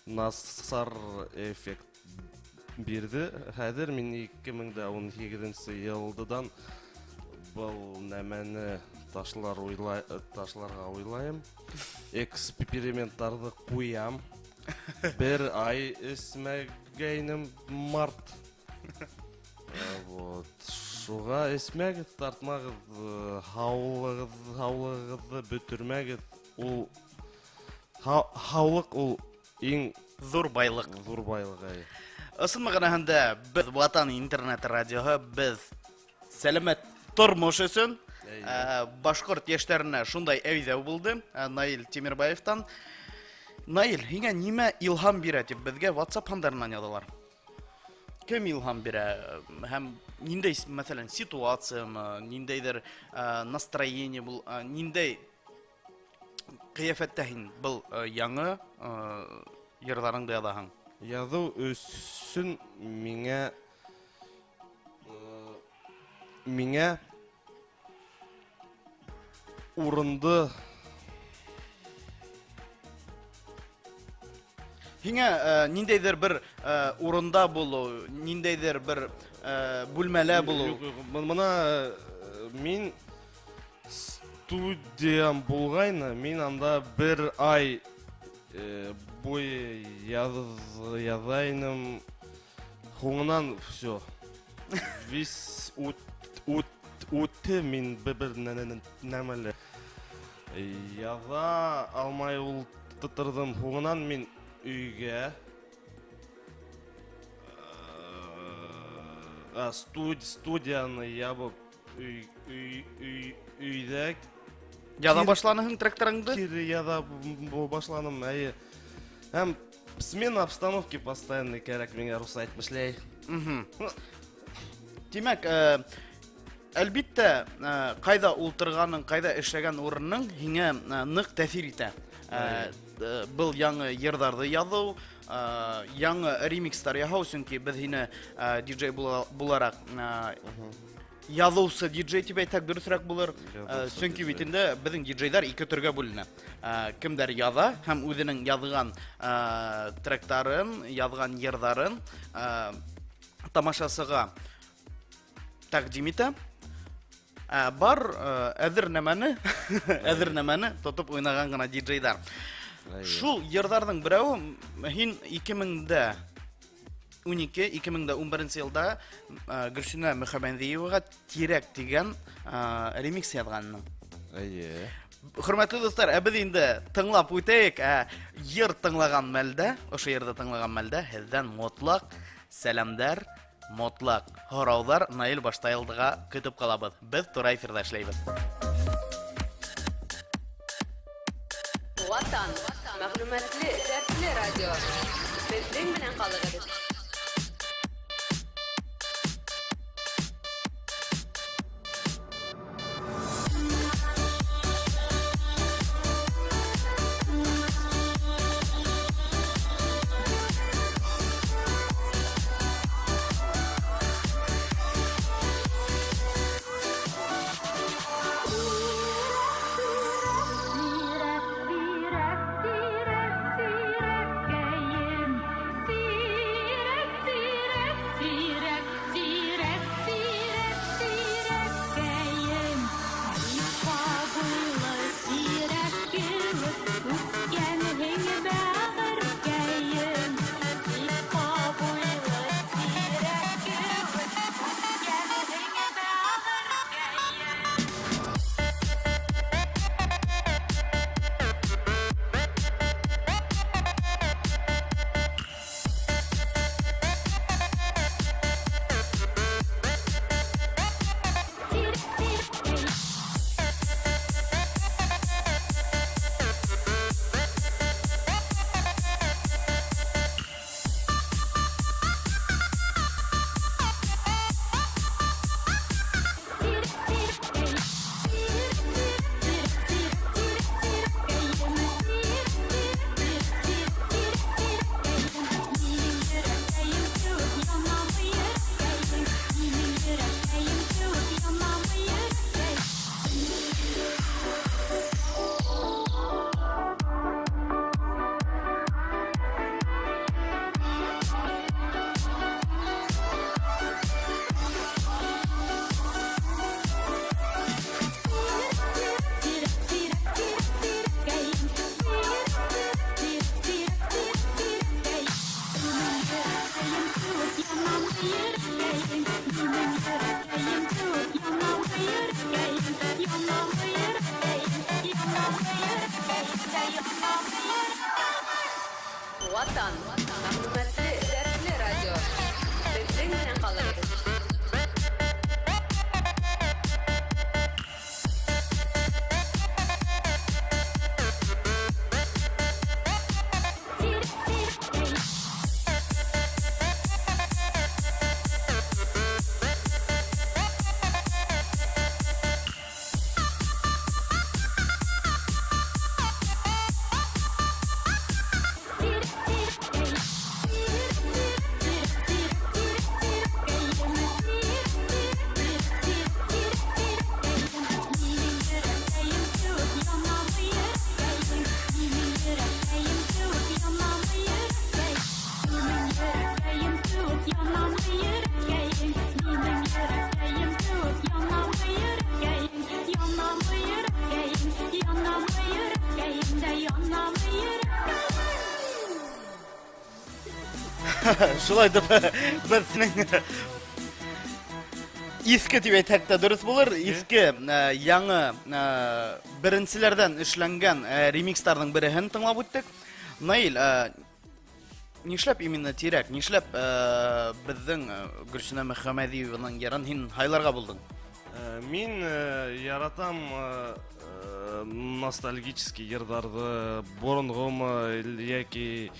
насар эффект бирде. Хәзер мин 2018 елдан был нәмәне ташларга уйлайм. Экспериментларны куям. Бер ай эсмәгәйнем март. Вот. Шуга эсмәгез тартмагыз, һаулыгызны бөтөрмәгез. Ул һаулык ул иң зур байлык. Ысын мәгънәһендә без Ватан интернет радиоһы, без сәламәт тормыш өчен башкорт яшьләренә шундай әйдәү булды. Наил Тимербаевтан. Наил, һиңә нимә илһам бирә дип безгә WhatsApp хандарыннан язалар. Кем илһам бирә? Һәм ниндәй, мәсәлән, ситуациямы, ниндәйдер настроение бул, ниндәй кыяфәттә һин был яңа йырларыңды язаһың? Язу өчен миңа урынды Һиңә ниндәйдер бер урында булу, ниндәйдер бер бүлмәлә булу. Мына мин студиям булгайны, мин анда бер ай буе язайным, хуңнан всё. Вис үтте мин бер нәмәле. Яза алмай ул тутырдым, хуңнан мин үйгә студияны ябып үйдә Яза башланың тракторыңды? Кире яза башланым. Һәм смена обстановки постоянно кирәк миңа русайт эшләй. Димәк, әлбиттә, кайда ултырганың, кайда эшләгән урынның һиңә нык тәэсир итә. Был яңа йырларны язу, яңа ремикстар яһау, чөнки без һине диджей буларак язучы диджей дип әйтсәк дөресрәк булыр. Чөнки бит инде безнең диджейлар ике төргә бүленә. Кемдер яза һәм үзенең язган тректарын, язган йырларын тамашасыга тәкъдим итә. Бар әзер нәмәне тотып уйнаган гына диджейлар. Шул йырларның берәү һин 2000-дә 2011 елда Гөлсинә Мөхәммәдиевага Тирәк дигән ремикс язганның. Әйе. Хөрмәтле дуслар, без инде тыңлап үтәйек. Йыр тыңлаган мәлдә, ошо йырды тыңлаган мәлдә һездән мотлак сәламдар, мотлак һораулар Наил Баштайлдыга көтеп калабыз. Без тура эфирдә эшләйбез. Ватан, мәгълүматлы, дәртле радио. Безнең белән калыгыз. Ватан, мәгълүматлы, дәртле радио. Безнең белән калыгыз. Шулай дип безнең иске дип әйтәк тә дөрес булыр. Иске яңа беренчеләрдән эшләнгән ремикстарның берен тыңлап үттек. Наил, нишләп именно Тирәк? Нишләп безнең Гөлсинә Мөхәммәдиеваның ярын һин хайларга булдың? Мин яратам ностальгический йырдарды, борынгымы яки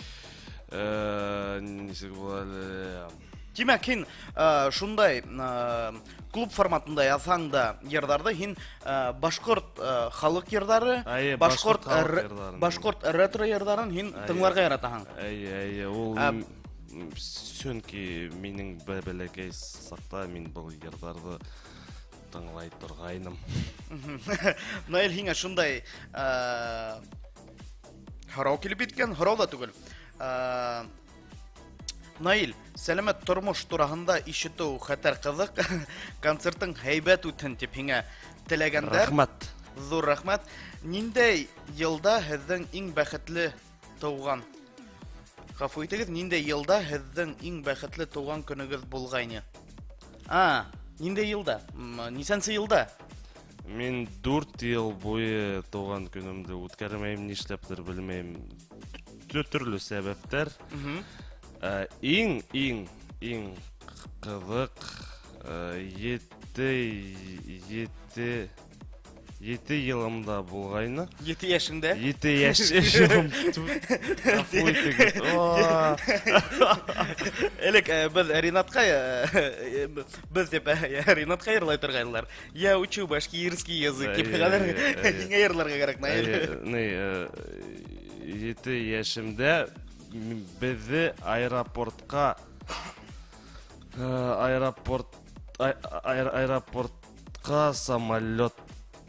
нисек була. Димәк, һин шундай клуб форматында язсаң да йырдарды, һин башкорт халык йырдары, башкорт ретро йырдарын һин тыңларга яратаһың. Әйе, ул сөнки минең бәләкәй сакта мин бу йырдарды тыңлай торгайным. Наил, һиңа шундай һорау килеп иткән, һорау да түгел. Наил, сәламәт тормыш турында ишетү хәтәр кызык. Концертың һәйбәт үтһен дип һиңа теләгәндәр. Рәхмәт. Зур рәхмәт. Ниндәй елда һезнең иң бәхетле туган Гафу итегез, ниндәй елда һеҙҙең иң бәхетле туган көнөгөҙ булғайны? Ниндәй елда? Нисәнсе елда? Мин 4 ел буе туган көнөмдө үткәрмәйм, нишләптер белмәйм. Төрле сәбәптәр. Иң кызык 7 елымда булгайны. 7 яшендә? 7 яшым. Гафу итегез. Элек без Ринатка без дип Ринатка йырлай торганнар. Я учу башкирский язык. Нигә йырларга кирәк, Наил? 7 яшымда безне аэропортка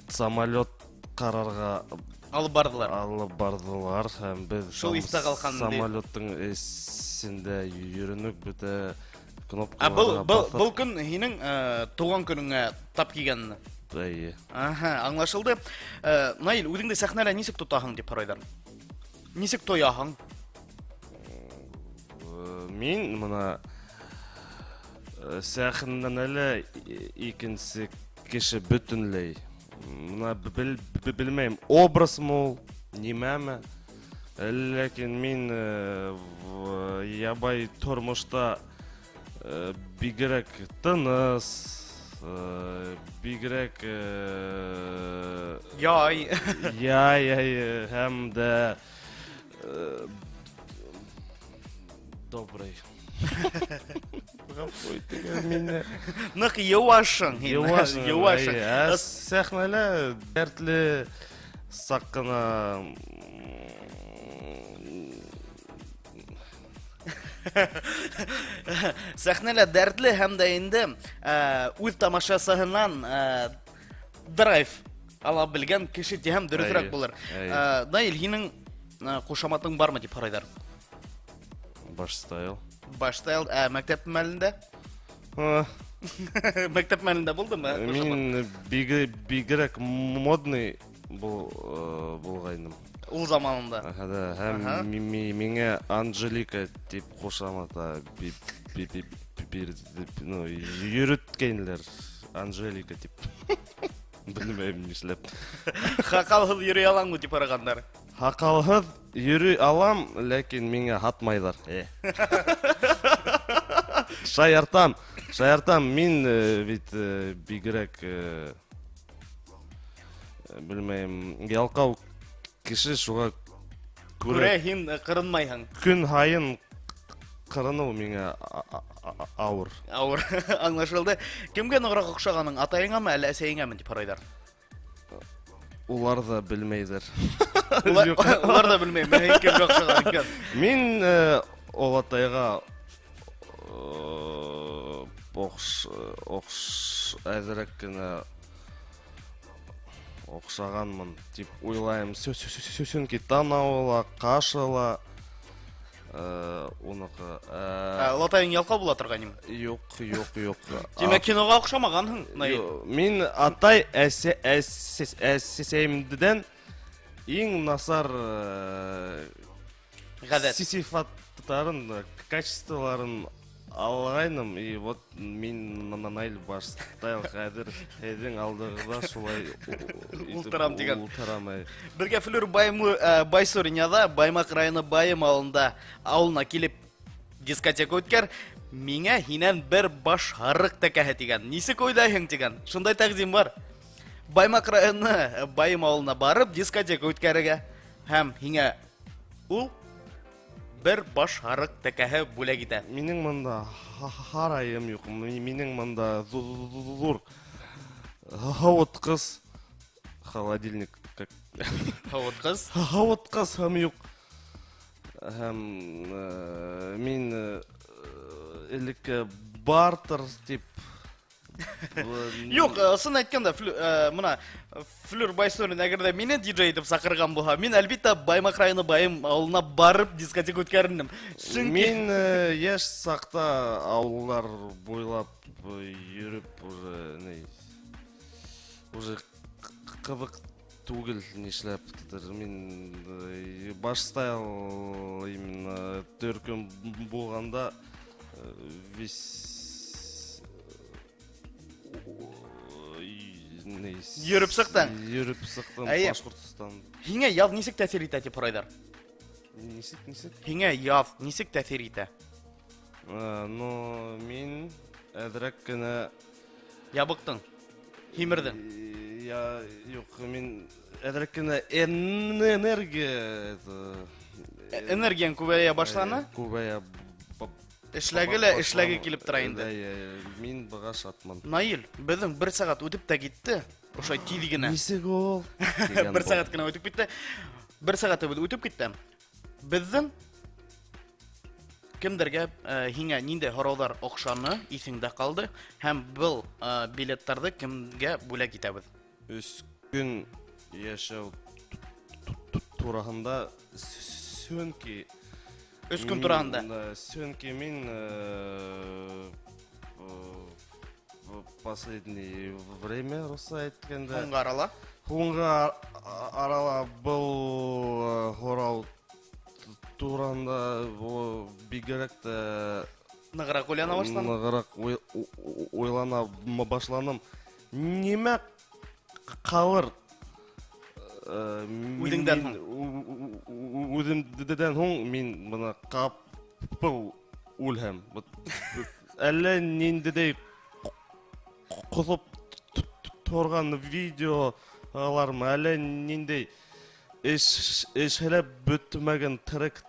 самолет карарга алып бардылар. Һәм без Шул истә калган самолеттың эсендә йөренеп бөтә кнопкаларга Был көн һинең туган көнеңә тап килгәнне. Аңлашылды. Наил, үзеңдә сәхнәлә нисек тотаһың дип һорайдар. Нисек тояһың? Мин моны сәхнәдән әле икенче кеше бөтенләй. Моны белмәйм, образмы, нимәме. Ләкин мин ябай тормышта бигрәк тыныс, бигрәк Яй. Һәм дә добрый. Гафу итегез мине. Нык юашың. Юашың. Сәхнәлә дәртле сакына Сәхнәлә дәртле һәм дә инде үз тамашасынан драйв ала белгән кеше тиһәм дөресрәк булыр. Наил, һинең кушаматың бармы дип һорайдар? Башстайл. Башстайл, мәктәп мәлендә? Мәктәп мәлендә булдымы? Мин бигрәк модный булгайным. Ул заманында. Һәм миңа Анжелика дип кушамата йөрөткәннәр. Анжелика дип. Белмәйм нишләп. Хакалһыз йөри алаңмы дип һораганнар. Хакалһыз йөри алам, ләкин миңа хатмайдар. Шаяртам, мин бит бигрәк белмәйм, ялкау кеше шуга Күрә һин кырынмайһың. Көн һайын кырыну миңа авыр. Авыр. Аңлашылды. Кемгә ныграк охшаганың, атаеңамы әллә әсәеңәме дип һорайдар? Улар да белмәйдер. Улар да белмәйм, кемгә охшаган икән. Мин олатайга әзрәк кенә охшаганмын дип уйлайм. Сөсөнки танаула, кашыла, уныгы. Олатайың ялкау була торганым. Юк. Димәк, кинога охшамаганһың, Наил. Мин атай әсәйемдән иң насар Гадәт. сифаттарын, качестволарын алгайным, и вот мин Наил Башстайл хәзер һеҙҙең алдығыҙа шулай Ултырам дигән. Ултырам. Бергә Флюр Байсуриняда, Баймак районы Байым ауылына килеп дискотека үткәр. Миңә һинән бер баш һарыҡ тәкәһе тигән. Нисек уйлайһың тигән. Шундай тәҡдим бар. Баймак районы Байым ауылына барып дискотека үткәрергә. Һәм һиңә ул бер баш һарыҡ тәкәһе бүләк итә. Минең монда һарайым юҡ. Минең монда зур һауытҡыс холодильник. Һауытҡыс? Һауытҡыс һәм юҡ. Һәм мин элекке бартер тип. Юк, ысын әйткәндә, мына Флюр Байсурин әгәрдә мине диджей итеп сакырган булһа, мин әлбиттә Баймак районы Байым авылына барып дискотека үткәрдем. Мин яшь сакта авыллар буйлап йөрүп уже кызык түгел нишләптер. Мин башта именно төркем булганда весь Йөреп сыктың? Йөреп сыктым Әйе. Башкортстан. Һиңа яз нисек тәэсир итә дип Райдар? Нисек? Һиңа яз нисек тәэсир итә? Но мин әдрәк кенә Ябыктың. Химердең. Я юк, мин әдрәк кенә энергия Энергияң күбәя башлана? Күбәя Эшләге килеп тора инде. Мин быга шатман. Наил, безнең 1 сәгать үтеп тә китте. Ошай тиз генә. Нисек ул? 1 сәгать кенә үтеп китте. 1 сәгать үтеп китте. Безнең кемдергә һиңа нинди һораулар охшаны, исеңдә калды һәм бу билетларны кемгә бүләк итәбез? Өскün яшәү турында сөнки Өскün турында. Сөнки мин последнее время руса әйткәндә Һуңга арала. Хунга арала был хорау туранда бигрәк тә Ныграк уйлана башлады. ныграк уйлана башланым. Нимә калыр? Үҙеңдән һуң. Үҙемдән һуң мин бына капыл үлһәм. Әллә ниндидәй кузып торган видеолармы, әллә ниндәй эшләп бөтмәгән трек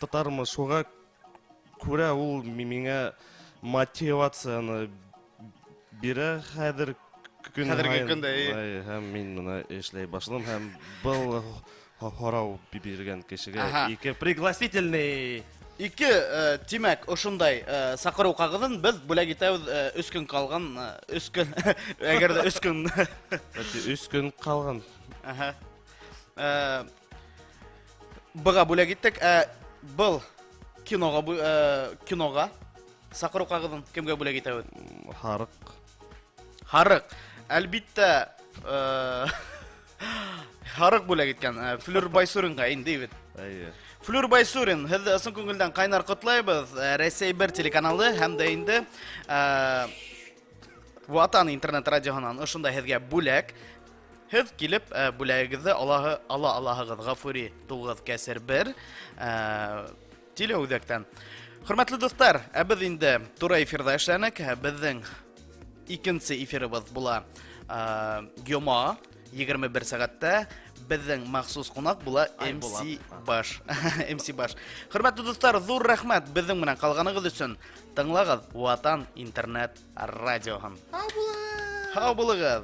татармы, шуга күрә ул миңа мотивацияны бирә хәзер Хәзерге көндә. Һәм мин моны эшләй башладым һәм был һорау биргән кешегә ике пригласительный. Ике тимәк ошондай сакыру кагызын без бүләк итәбез 3 көн калган 3 көн әгәр дә 3 көн 3 көн калган. Быга бүләк иттек. Был кинога сакыру кагызын кемгә бүләк итәбез? Харык. Әлбиттә Харык бүләк иткән. Флюр Байсуринга инде бит. Флюр Байсурин, һез ысын күңелдән кайнар котлайбыз. Россия 1 телеканалы һәм дә инде Ватан интернет радионан ошонда һезгә бүләк. Һез килеп бүләгегезне ала алаһыгыз. Гафури 9-1 телеүдәктән. Хөрмәтле дуслар, без инде туры эфирда эшләнек. Безнең икенче эфирыбыз була Йома 21 сәгатьтә. Безнең махсус кунак була MC Баш. MC Баш. Хөрмәтле дуслар, зур рәхмәт безнең белән калганыгыз өчен. Тыңлагыз Ватан интернет радиоһын. Һау булыгыз.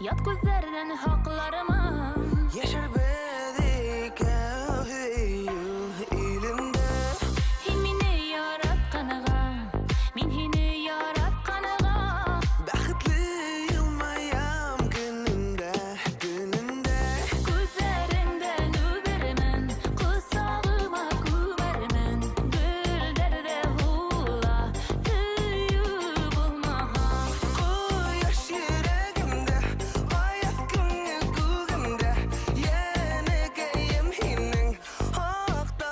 ят күҙҙәрҙән һаҡлармын. Яшәр беҙ икәү илемдә. Һин мине яратҡанға, мин һине яратҡанға. Бәхетле йылмаям көнөндә, төнөндә. Күҙҙәреңдән үбермен, ҡосағыма күмәрмен. Гөлдәрҙә һула, һөйөү булмаһа. Ҡояш йөрәгемдә, аяҙ күңел күгемдә. Йәнәкәйем һинең хаҡта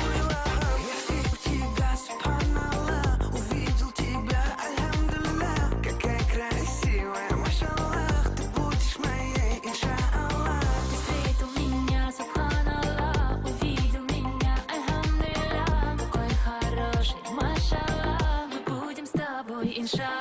уйлаһам. Я встретил тебя, субханаллах, увидел тебя, альхамдулиллах. Какая красивая, машаллах, ты будешь моей, иншаллах. Ты встретил меня, субханаллах, увидел меня, альхамдулиллах. Какой хороший, машаллах, мы будем с тобой, иншаллах.